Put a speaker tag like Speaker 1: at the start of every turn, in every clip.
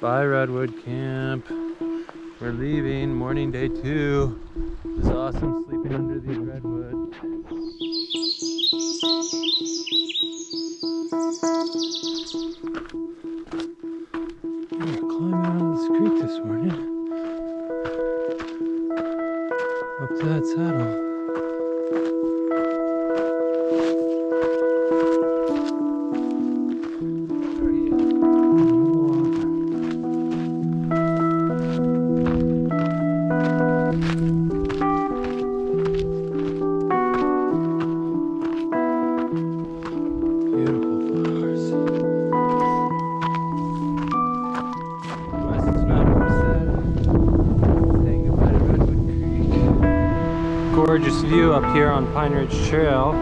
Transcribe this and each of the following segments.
Speaker 1: Bye, Redwood Camp. We're leaving. Morning day 2. It was awesome sleeping under these redwoods. We're climbing out of this creek this morning. Up to that saddle. Gorgeous view up here on Pine Ridge Trail.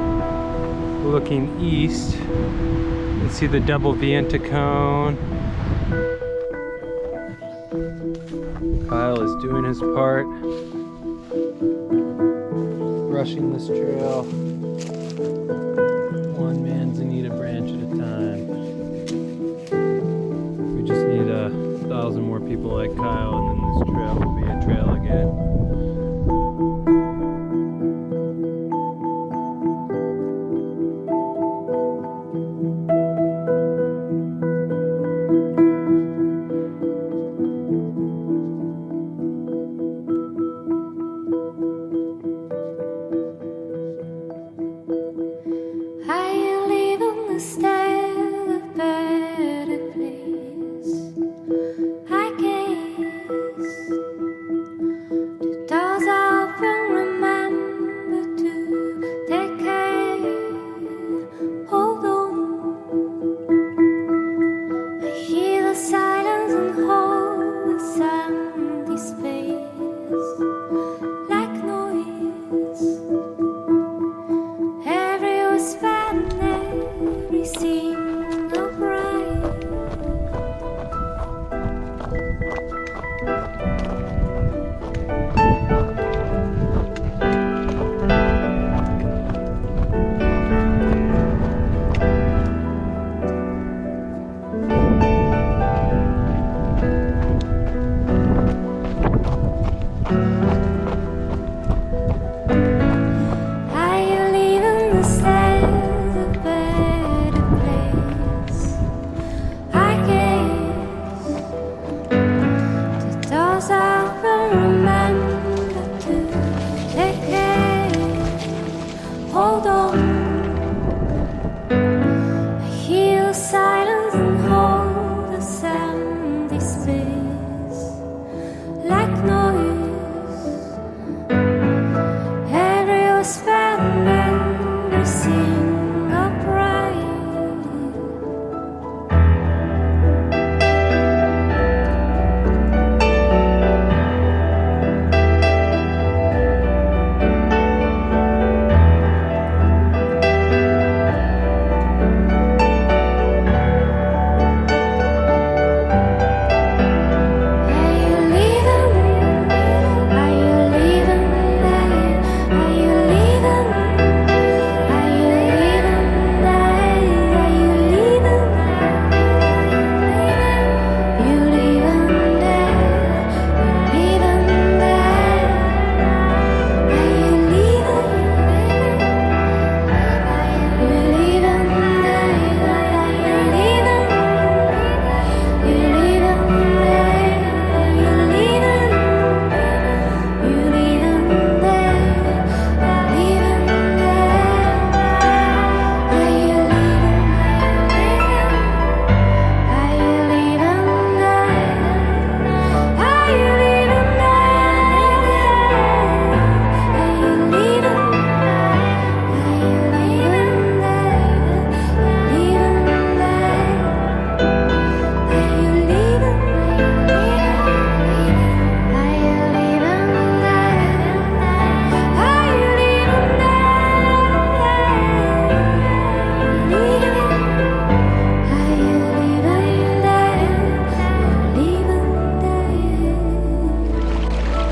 Speaker 1: Looking east, you can see the double Vienta cone. Kyle is doing his part, brushing this trail. One man's in need a branch at a time. We just need 1,000 more people like Kyle, and then this trail will be a trail again.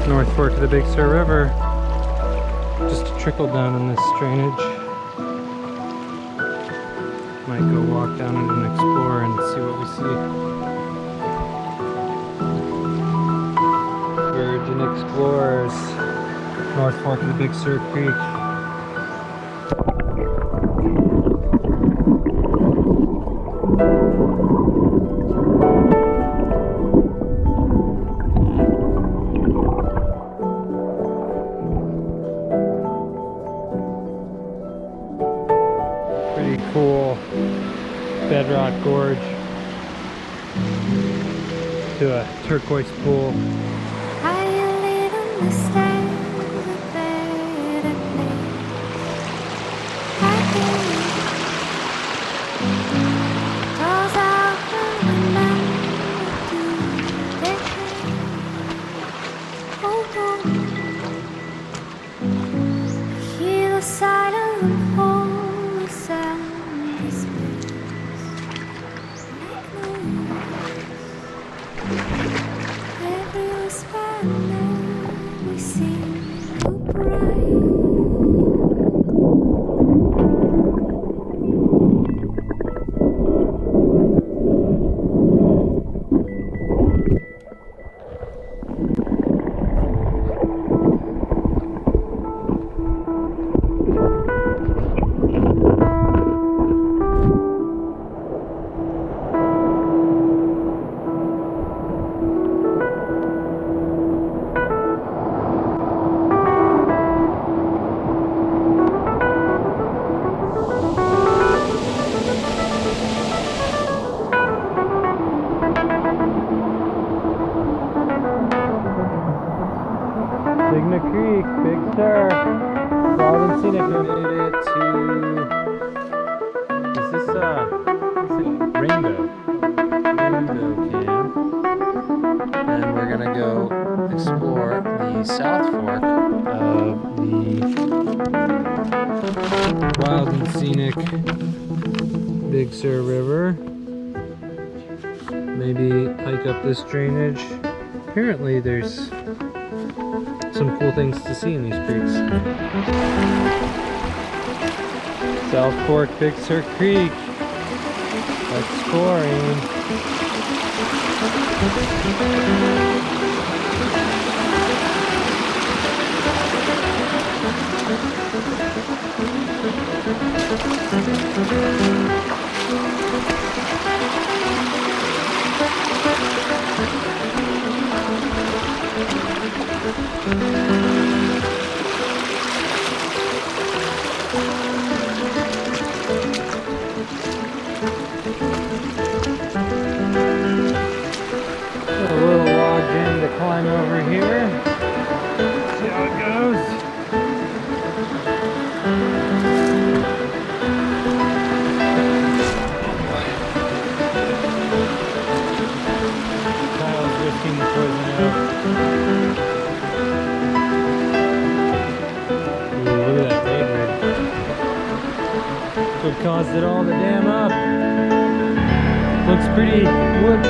Speaker 1: North Fork of the Big Sur River, just a trickle down in this drainage. Might go walk down it and explore and see what we see. Explorers, North Fork of the Big Sur Creek. Pretty cool bedrock gorge to a turquoise pool. Creek, Big Sur, Wild and Scenic. We made it to, is this Rainbow Camp. And we're gonna go explore the South Fork of the Wild and Scenic Big Sur River. Maybe hike up this drainage. Apparently there's some cool things to see in these creeks. South Fork, Big Sur Creek. Exploring. Climb over here. See how it goes. Kyle's risking the poison out. Ooh, look at that Redwood. What caused it all to dam up? Looks pretty wood